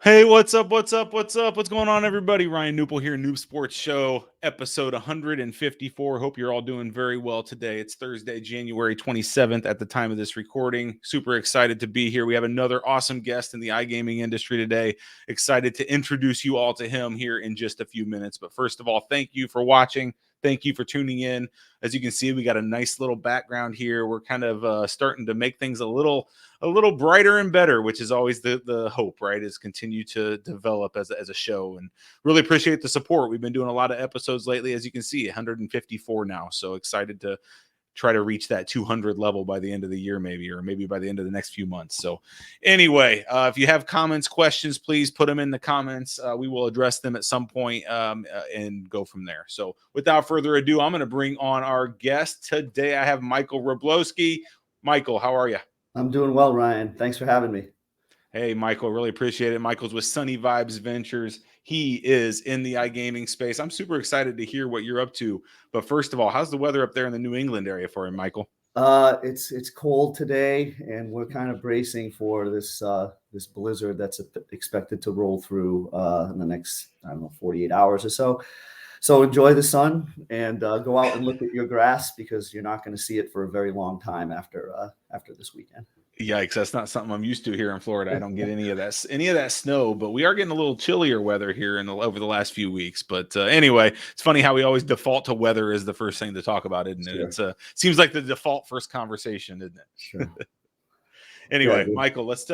Hey, what's up? What's up? What's up? What's going on, everybody? Ryan Newple here, Noob Sports Show, episode 154. Hope you're all doing very well today. It's Thursday, January 27th at the time of this recording. Super excited to be here. We have another awesome guest in the iGaming industry today. Excited to introduce you all to him here in just a few minutes. But first of all, thank you for watching. Thank you for tuning in. As you can see, we got a nice little background here. We're kind of starting to make things a little brighter and better, which is always the hope, right? Is continue to develop as a show, and really appreciate the support. We've been doing a lot of episodes lately, as you can see, 154 now. So excited to try to reach that 200 level by the end of the year, maybe by the end of the next few months. So anyway, if you have comments, questions, please put them in the comments. We will address them at some point and go from there. So without further ado, I'm going to bring on our guest today. I have Michael Wrobleski. Michael, how are you? I'm doing well, Ryan. Thanks for having me. Hey, Michael, really appreciate it. Michael's with Sunny Vibes Ventures. He is in the iGaming space. I'm super excited to hear what you're up to. But first of all, how's the weather up there in the New England area for him, Michael? It's cold today, and we're kind of bracing for this blizzard that's expected to roll through in the next 48 hours or so. So enjoy the sun and go out and look at your grass because you're not going to see it for a very long time after this weekend. Yikes, that's not something I'm used to here in Florida. I don't get any of that snow, but we are getting a little chillier weather here over the last few weeks. But anyway, it's funny how we always default to weather as the first thing to talk about, isn't it? Sure. It's seems like the default first conversation, isn't it? Sure. Anyway, Yeah. Michael, let's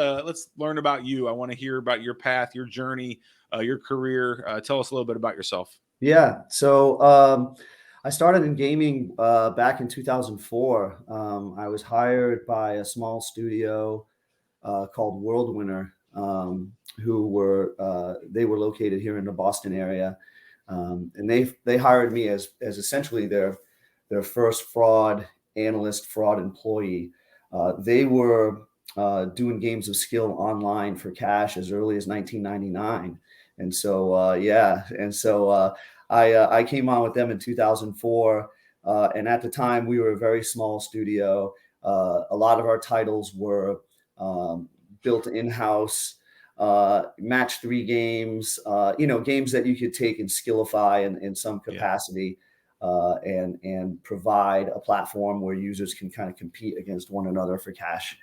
learn about you. I want to hear about your path, your journey, your career. Tell us a little bit about yourself. Yeah. So I started in gaming back in 2004. I was hired by a small studio called World Winner, who were located here in the Boston area, and they hired me as essentially their first fraud analyst, fraud employee. They were doing games of skill online for cash as early as 1999. And so, I came on with them in 2004. And at the time, we were a very small studio. A lot of our titles were built in-house, match 3 games, games that you could take and skillify in some capacity, and provide a platform where users can kind of compete against one another for cash.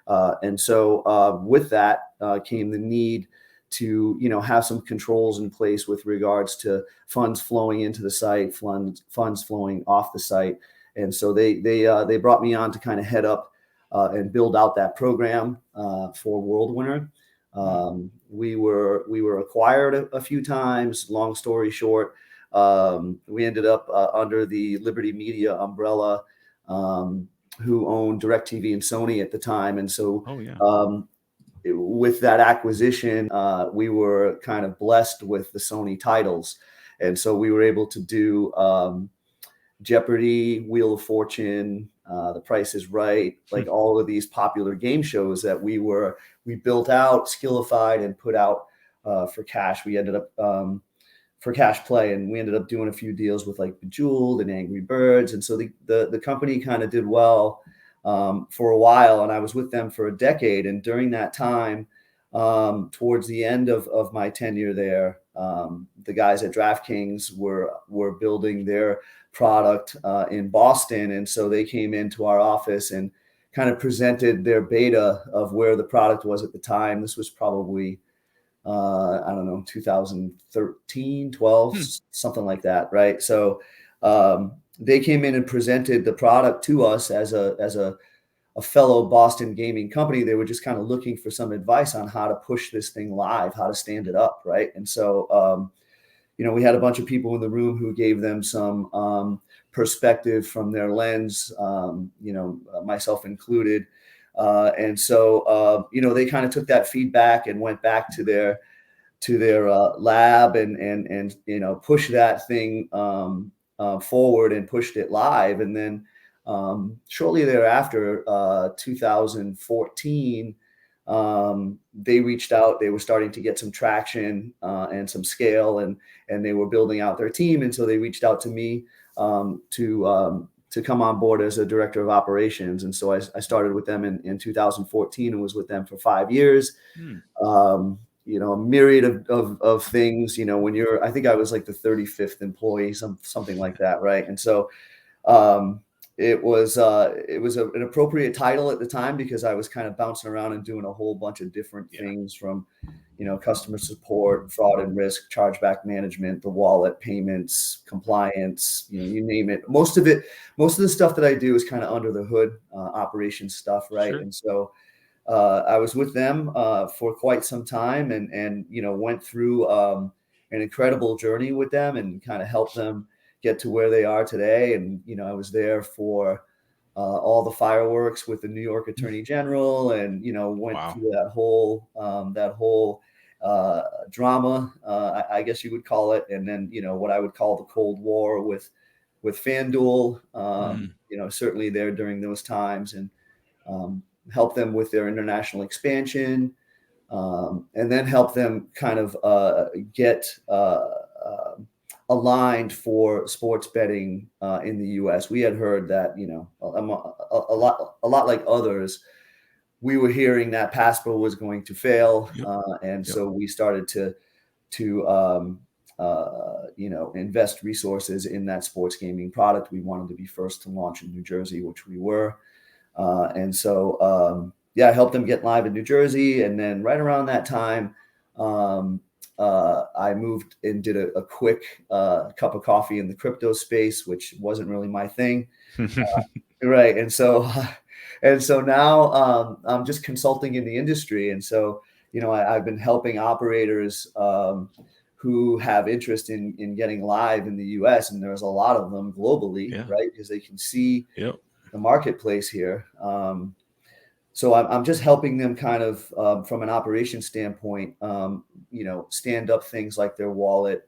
And so with that came the need to have some controls in place with regards to funds flowing into the site, funds flowing off the site. And so they brought me on to kind of head up and build out that program for World Winner. We were acquired a few times. Long story short, we ended up under the Liberty Media umbrella, who owned DirecTV and Sony at the time. And so with that acquisition, we were kind of blessed with the Sony titles. And so we were able to do Jeopardy, Wheel of Fortune, The Price is Right, like all of these popular game shows that we built out, skillified, and put out for cash. We ended up for cash play, and we ended up doing a few deals with like Bejeweled and Angry Birds. And so the company kind of did well for a while, and I was with them for a decade. And during that time, towards the end of my tenure there, the guys at DraftKings were building their product in Boston. And so they came into our office and kind of presented their beta of where the product was at the time. This was probably, 2013, 12, something like that. Right. So they came in and presented the product to us as a fellow Boston gaming company. They were just kind of looking for some advice on how to push this thing live, how to stand it up. Right. And so, we had a bunch of people in the room who gave them some perspective from their lens, myself included. And so, they kind of took that feedback and went back to their lab and pushed that thing forward and pushed it live. And then shortly thereafter, 2014, they reached out. They were starting to get some traction and some scale, and they were building out their team. And so they reached out to me to come on board as a director of operations. And so I started with them in 2014 and was with them for 5 years. a myriad of things, when I think I was like the 35th employee, something like that. Right. And so, it was an appropriate title at the time because I was kind of bouncing around and doing a whole bunch of different things from, customer support, fraud and risk, chargeback management, the wallet, payments, compliance, you name it. Most of the stuff that I do is kind of under the hood, operations stuff. Right. Sure. And so, I was with them for quite some time and went through an incredible journey with them and kind of helped them get to where they are today. And, I was there for all the fireworks with the New York Attorney General and, went through that whole drama, I guess you would call it. And then, what I would call the Cold War with FanDuel, certainly there during those times and help them with their international expansion, and then help them kind of get aligned for sports betting in the U.S. We had heard that, a lot like others, we were hearing that PASPA was going to fail, so we started to invest resources in that sports gaming product. We wanted to be first to launch in New Jersey, which we were. And so, I helped them get live in New Jersey. And then right around that time, I moved and did a quick cup of coffee in the crypto space, which wasn't really my thing. Right. And so now I'm just consulting in the industry. And so, I've been helping operators who have interest in getting live in the US. And there's a lot of them globally, right? Because they can see the marketplace here. So I'm just helping them kind of from an operation standpoint, stand up things like their wallet,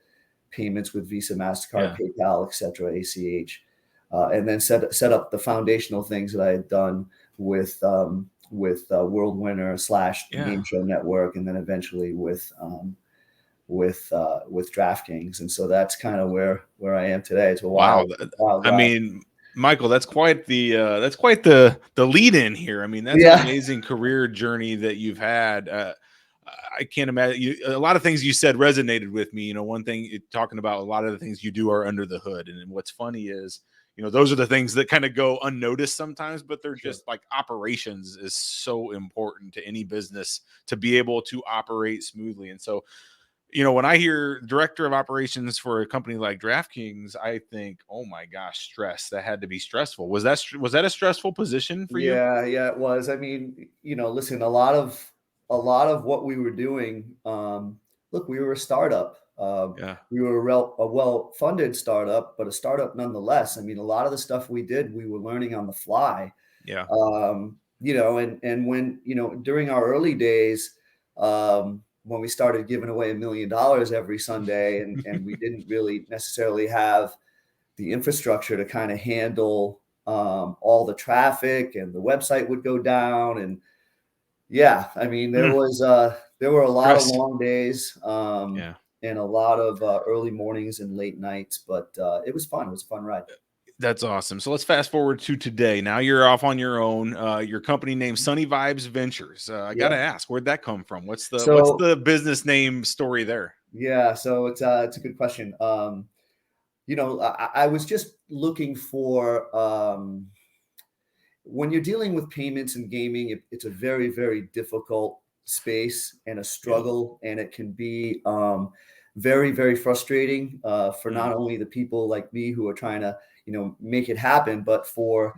payments with Visa, MasterCard, PayPal, et cetera, ACH, and then set up the foundational things that I had done with World Winner / Game Show Network, and then eventually with DraftKings. And so that's kind of where I am today. It's a wild I mean, Michael, that's quite the lead in here. I mean, that's an amazing career journey that you've had. I can't imagine a lot of things you said resonated with me. One thing talking about a lot of the things you do are under the hood. And what's funny is, those are the things that kind of go unnoticed sometimes, but they're just like operations is so important to any business to be able to operate smoothly. And so, when I hear director of operations for a company like DraftKings, I think, oh my gosh, stress. That had to be stressful. Was that a stressful position for you? Yeah, it was. I mean, listen, a lot of what we were doing, look, we were a startup. We were a well-funded startup, but a startup nonetheless. I mean, a lot of the stuff we did, we were learning on the fly. Yeah. And when, during our early days, when we started giving away $1 million every Sunday and we didn't really necessarily have the infrastructure to kind of handle all the traffic, and the website would go down. And I mean, there were a lot of long days and a lot of early mornings and late nights, but it was fun. It was a fun ride. That's awesome. So let's fast forward to today. Now you're off on your own. Your company named Sunny Vibes Ventures. I got to ask, where'd that come from? What's the business name story there? Yeah, so it's a good question. I was just looking for when you're dealing with payments and gaming, it's a very, very difficult space and a struggle, and it can be very, very frustrating for not only the people like me who are trying to make it happen, but for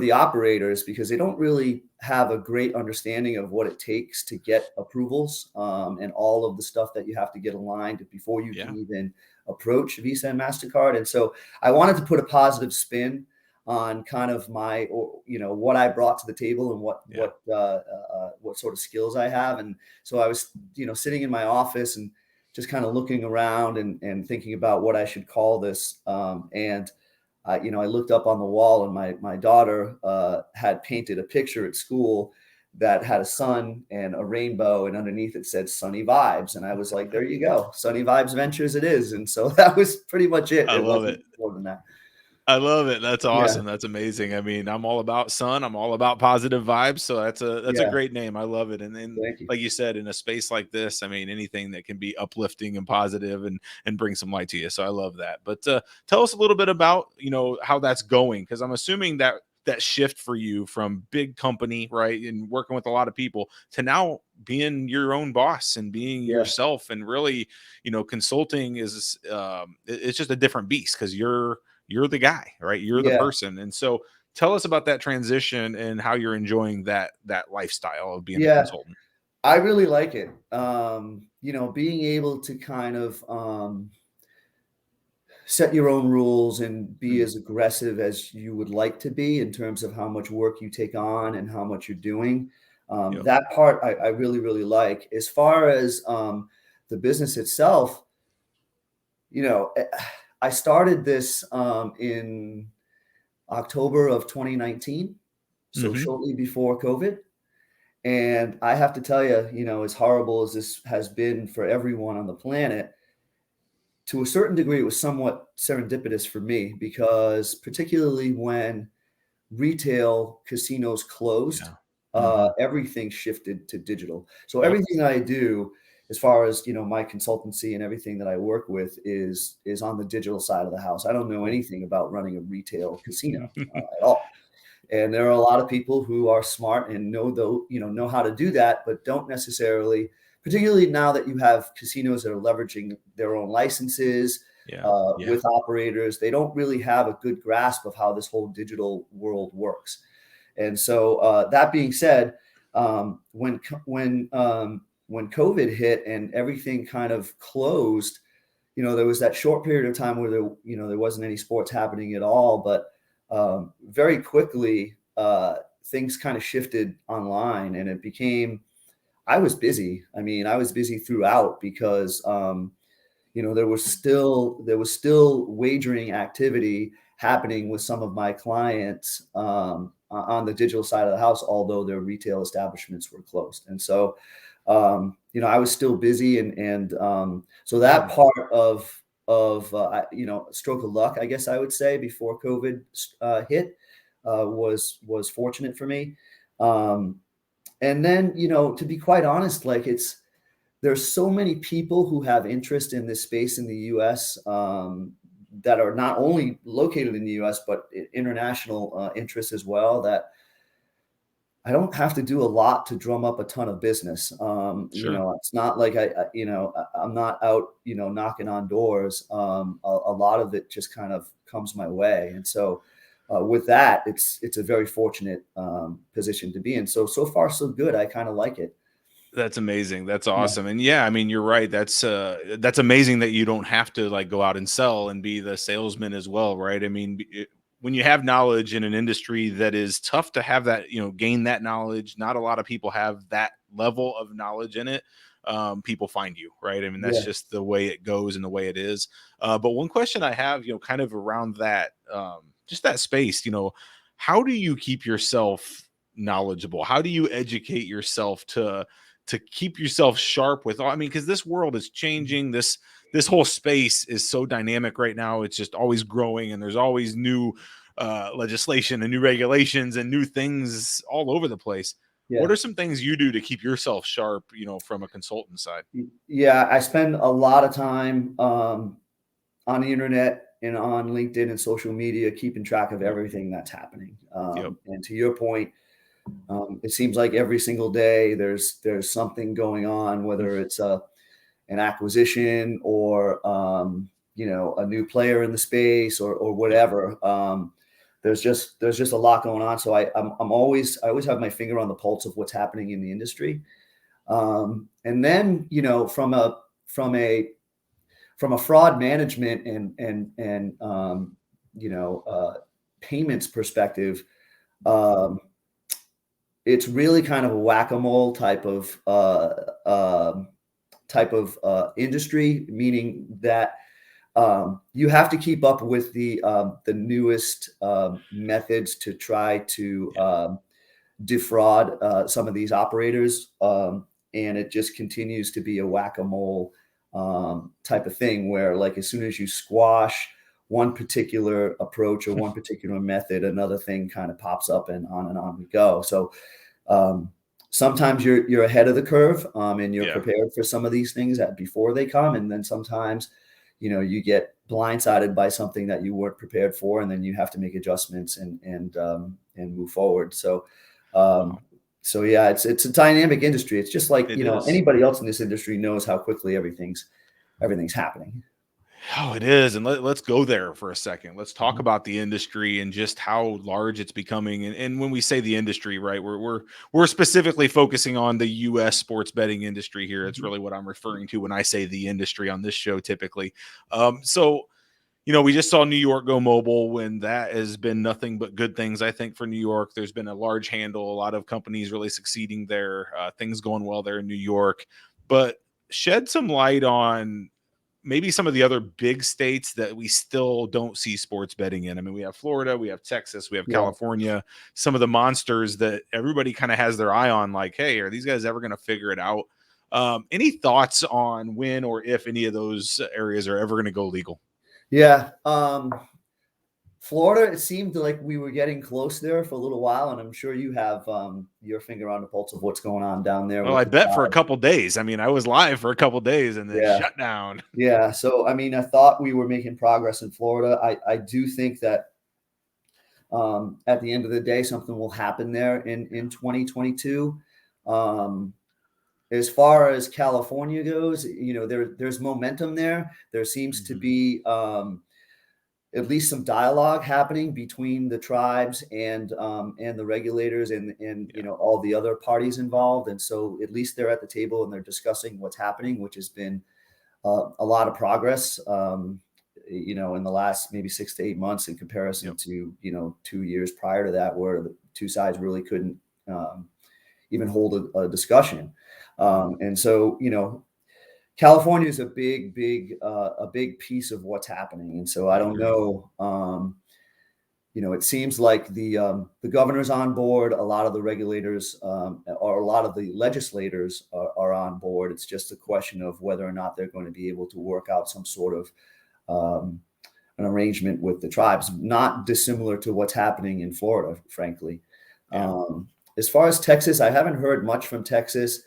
the operators, because they don't really have a great understanding of what it takes to get approvals and all of the stuff that you have to get aligned before you can even approach Visa and MasterCard. And so I wanted to put a positive spin on kind of my, what I brought to the table and what sort of skills I have. And so I was, sitting in my office and just kind of looking around and thinking about what I should call this. I looked up on the wall, and my daughter had painted a picture at school that had a sun and a rainbow, and underneath it said Sunny Vibes. And I was like, there you go. Sunny Vibes Ventures it is. And so that was pretty much it. I love it. More than that. I love it. That's Yeah, awesome. That's amazing. I mean, I'm all about sun. I'm all about positive vibes. So that's a yeah. great name. I love it. And then, Thank you. like you said, in a space like this, I mean, anything that can be uplifting and positive and bring some light to you. So I love that. But tell us a little bit about how that's going, because I'm assuming that that shift for you from big company, right, and working with a lot of people to now being your own boss and being Yeah, yourself, and really, consulting is it's just a different beast because you're the guy, right? You're the yeah, person. And so tell us about that transition and how you're enjoying that lifestyle of being a yeah. consultant. I really like it. Being able to kind of set your own rules and be Mm, as aggressive as you would like to be in terms of how much work you take on and how much you're doing. yep. That part I really, really like. As far as the business itself, you know, eh, I started this in October of 2019, so Hmm. shortly before COVID. And I have to tell you, as horrible as this has been for everyone on the planet, to a certain degree, it was somewhat serendipitous for me because particularly when retail casinos closed, Yeah. Hmm. everything shifted to digital. So Yep. everything I do, as far as my consultancy and everything that I work with, is on the digital side of the house. I don't know Cool. anything about running a retail casino at all. And there are a lot of people who are smart and know how to do that, but don't necessarily, particularly now that you have casinos that are leveraging their own licenses Yeah. Yeah. with operators, they don't really have a good grasp of how this whole digital world works. And so, that being said, when COVID hit and everything kind of closed, there was that short period of time where there wasn't any sports happening at all. But very quickly, things kind of shifted online, and it became. I was busy. I mean, I was busy throughout because there was still wagering activity happening with some of my clients on the digital side of the house, although their retail establishments were closed. And so, I was still busy, and so that Mm, part of stroke of luck, I guess I would say, before COVID hit, was fortunate for me. Um, and then, to be quite honest, like there's so many people who have interest in this space in the US, that are not only located in the US, but international interests as well, that I don't have to do a lot to drum up a ton of business. sure. It's not like I'm not out, knocking on doors. A lot of it just kind of comes my way. And so, with that, it's a very fortunate position to be in. So far, so good. I kind of like it. That's amazing. That's Yeah. awesome. And yeah, I mean, you're right. That's amazing that you don't have to like go out and sell and be the salesman as well, right? I mean, when you have knowledge in an industry that is tough to have that, gain that knowledge, not a lot of people have that level of knowledge in it. People find you, right? I mean, that's Yeah. just the way it goes and the way it is. But one question I have, kind of around that, just that space, how do you keep yourself knowledgeable? How do you educate yourself to keep yourself sharp with all, I mean, because this world is changing. This whole space is so dynamic right now. It's just always growing, and there's always new legislation and new regulations and new things all over the place. What Yeah. are some things you do to keep yourself sharp, from a consultant side? Yeah, I spend a lot of time on the internet and on LinkedIn and social media, keeping track of Yep. everything that's happening. Yep. And to your point, it seems like every single day there's something going on, whether it's an acquisition or a new player in the space or Yep. whatever. There's just a lot going on. So I always have my finger on the pulse of what's happening in the industry. And then, from a fraud management and payments perspective, um, it's really kind of a whack-a-mole type of industry, meaning that you have to keep up with the newest methods to try to Yeah. defraud some of these operators, and it just continues to be a whack-a-mole type of thing where, like, as soon as you squash one particular approach or one particular method, another thing kind of pops up, and on we go. So sometimes you're ahead of the curve, and you're prepared for some of these things before they come, and then sometimes you get blindsided by something that you weren't prepared for, and then you have to make adjustments and move forward. So yeah, it's a dynamic industry. It's just like anybody else in this industry knows how quickly everything's happening. Oh, it is. And let's go there for a second. Let's talk about the industry and just how large it's becoming. And when we say the industry, right, we're specifically focusing on the US sports betting industry here. It's really what I'm referring to when I say the industry on this show typically. So we just saw New York go mobile, when that has been nothing but good things, I think, for New York. There's been a large handle, a lot of companies really succeeding there, things going well there in New York. But shed some light on maybe some of the other big states that we still don't see sports betting in. I mean, we have Florida, we have Texas, we have California, some of the monsters that everybody kind of has their eye on, like, hey, are these guys ever going to figure it out? Any thoughts on when or if any of those areas are ever going to go legal? Yeah. Florida, it seemed like we were getting close there for a little while, and I'm sure you have your finger on the pulse of what's going on down there. Well, I bet for a couple days. I mean, I was live for a couple days and then shut down. Yeah. So, I mean, I thought we were making progress in Florida. I do think that at the end of the day, something will happen there in 2022. As far as California goes, there's momentum there. There seems to be at least some dialogue happening between the tribes and the regulators and all the other parties involved. And so at least they're at the table and they're discussing what's happening, which has been a lot of progress, in the last maybe 6 to 8 months in comparison to 2 years prior to that, where the two sides really couldn't even hold a discussion. And so California is a big piece of what's happening. And so I don't know, it seems like the governor's on board. A lot of the regulators or a lot of the legislators are on board. It's just a question of whether or not they're going to be able to work out some sort of an arrangement with the tribes, not dissimilar to what's happening in Florida, frankly. As far as Texas, I haven't heard much from Texas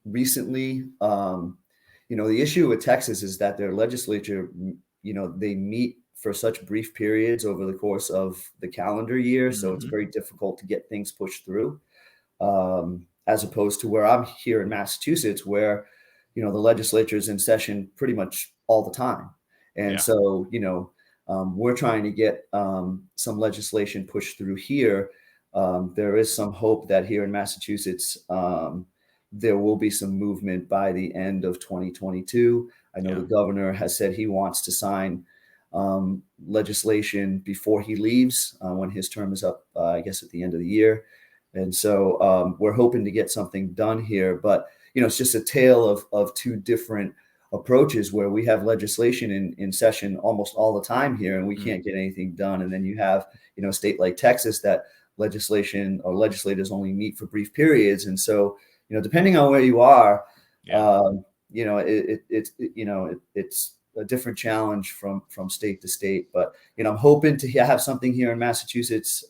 recently. The issue with Texas is that their legislature, they meet for such brief periods over the course of the calendar year. So it's very difficult to get things pushed through, as opposed to where I'm here in Massachusetts, where, the legislature is in session pretty much all the time. And so, we're trying to get some legislation pushed through here. There is some hope that here in Massachusetts, there will be some movement by the end of 2022. I know the governor has said he wants to sign legislation before he leaves, when his term is up, I guess at the end of the year. And so we're hoping to get something done here. But, it's just a tale of two different approaches, where we have legislation in session almost all the time here, and we can't get anything done. And then you have, a state like Texas that legislation or legislators only meet for brief periods. And so, depending on where you are, it's a different challenge from state to state. But, I'm hoping to have something here in Massachusetts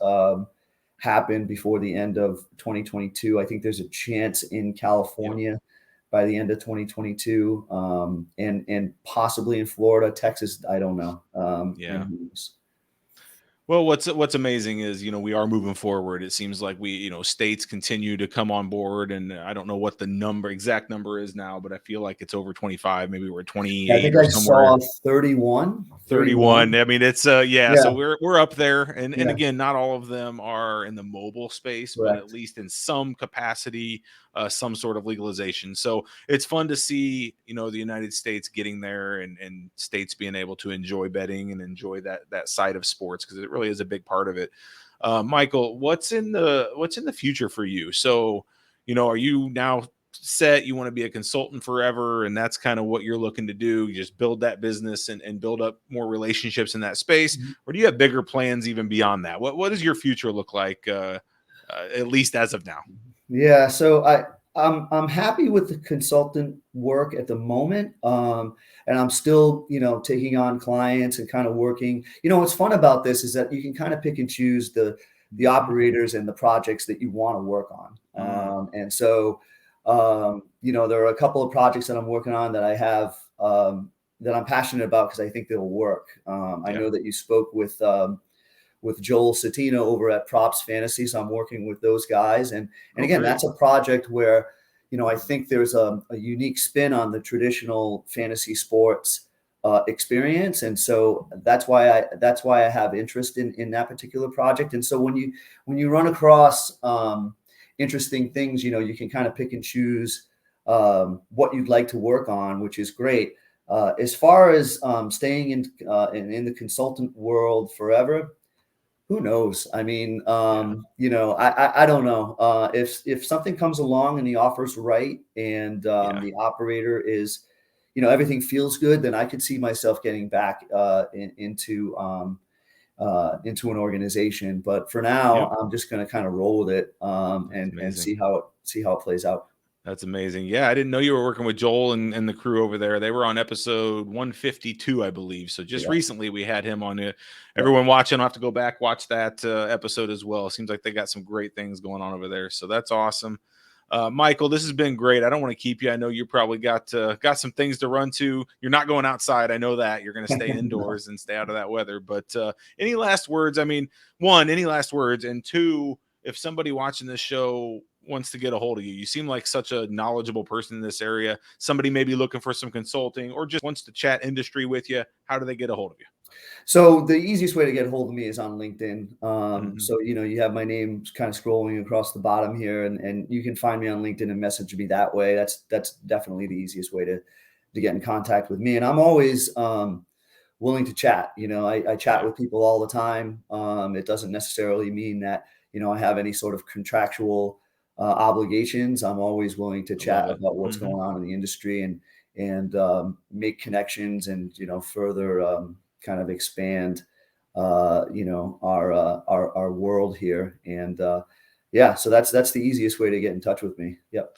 happen before the end of 2022. I think there's a chance in California by the end of 2022, and possibly in Florida. Texas, I don't know. Well, what's amazing is, we are moving forward. It seems like we, states continue to come on board, and I don't know what the exact number is now, but I feel like it's over 25. Maybe we're 28 I think or I somewhere. saw 31. 31. I mean, it's so we're up there. And again, not all of them are in the mobile space, but at least in some capacity, some sort of legalization. So it's fun to see, the United States getting there, and states being able to enjoy betting and enjoy that side of sports, because it really is a big part of it. Michael, what's in the future for you? So, are you now set, you want to be a consultant forever, and that's kind of what you're looking to do? You just build that business and build up more relationships in that space, or do you have bigger plans even beyond that? What does your future look like, at least as of now? Yeah, so I'm happy with the consultant work at the moment, and I'm still, taking on clients and kind of working. What's fun about this is that you can kind of pick and choose the operators and the projects that you want to work on. And so, there are a couple of projects that I'm working on that I have that I'm passionate about because I think they'll work. I Yeah. know that you spoke with Joel Satino over at Props Fantasy. So I'm working with those guys. And again, Great. that's a project where, I think there's a unique spin on the traditional fantasy sports experience. And so that's why I have interest in that particular project. And so when you run across interesting things, you can kind of pick and choose what you'd like to work on, which is great. As far as staying in the consultant world forever, who knows? I mean, I don't know. If something comes along and the offer's right and the operator is, everything feels good, then I could see myself getting back into an organization. But for now, I'm just going to kind of roll with it and see how it plays out. That's amazing. Yeah, I didn't know you were working with Joel and the crew over there. They were on episode 152, I believe. So just recently we had him on it. Everyone watching, I'll have to go back, watch that episode as well. Seems like they got some great things going on over there. So that's awesome. Michael, this has been great. I don't want to keep you. I know you probably got some things to run to. You're not going outside. I know that. You're going to stay indoors and stay out of that weather. But any last words? I mean, one, any last words? And two, if somebody watching this show wants to get a hold of you, you seem like such a knowledgeable person in this area. Somebody may be looking for some consulting or just wants to chat industry with you. How do they get a hold of you? So the easiest way to get a hold of me is on LinkedIn. So, you have my name kind of scrolling across the bottom here, and you can find me on LinkedIn and message me that way. That's definitely the easiest way to get in contact with me. And I'm always willing to chat. I chat with people all the time. It doesn't necessarily mean that, I have any sort of contractual obligations. I'm always willing to chat about what's going on in the industry and make connections and, further kind of expand, our world here. And so that's the easiest way to get in touch with me. Yep.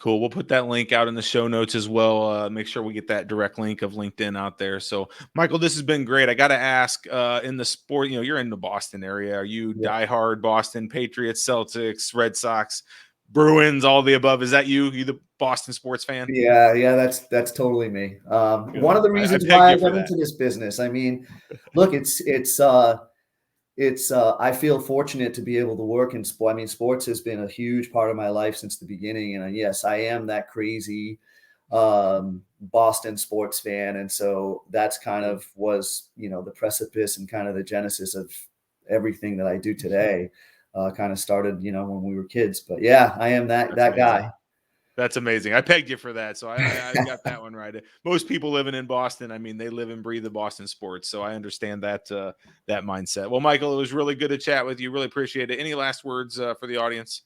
Cool. We'll put that link out in the show notes as well. Make sure we get that direct link of LinkedIn out there. So, Michael, this has been great. I got to ask, in the sport, you're in the Boston area. Are you diehard Boston Patriots, Celtics, Red Sox, Bruins, all the above? Is that you? You the Boston sports fan? Yeah, that's totally me. One of the I reasons pegged why you I for got that. into this business. I mean, look, I feel fortunate to be able to work in sport. I mean, sports has been a huge part of my life since the beginning. And yes, I am that crazy Boston sports fan. And so that's kind of was, the precipice and kind of the genesis of everything that I do today. Kind of started, when we were kids. But yeah, I am that guy. That's amazing. I pegged you for that. So I got that one right. Most people living in Boston, I mean, they live and breathe the Boston sports. So I understand that that mindset. Well, Michael, it was really good to chat with you. Really appreciate it. Any last words for the audience?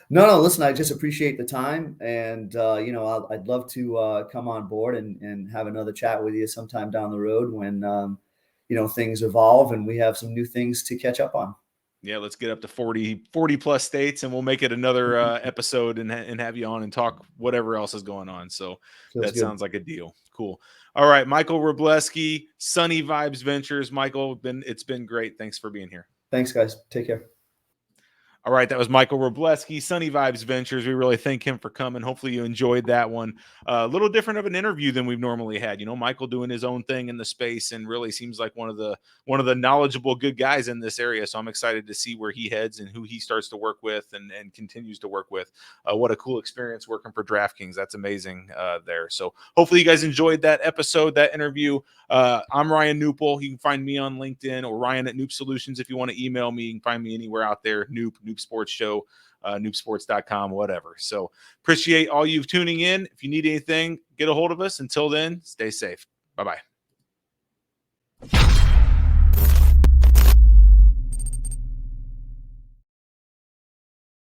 No, listen, I just appreciate the time. And, I'd love to come on board and have another chat with you sometime down the road when, things evolve and we have some new things to catch up on. Yeah, let's get up to 40 plus states and we'll make it another episode and have you on and talk whatever else is going on. So Feels that good. sounds like a deal. Cool. All right, Michael Wrobleski, Sunny Vibes Ventures. Michael, it's been great. Thanks for being here. Thanks, guys. Take care. All right, that was Michael Wrobleski, Sunny Vibes Ventures. We really thank him for coming. Hopefully you enjoyed that one. A little different of an interview than we've normally had. Michael doing his own thing in the space and really seems like one of the knowledgeable, good guys in this area. So I'm excited to see where he heads and who he starts to work with and continues to work with. What a cool experience working for DraftKings. That's amazing there. So hopefully you guys enjoyed that episode, that interview. I'm Ryan Newpol. You can find me on LinkedIn or Ryan at Noop Solutions. If you want to email me, you can find me anywhere out there. Noop Sports Show, noopsports.com, whatever. So appreciate all you tuning in. If you need anything, get a hold of us. Until then, stay safe. Bye-bye.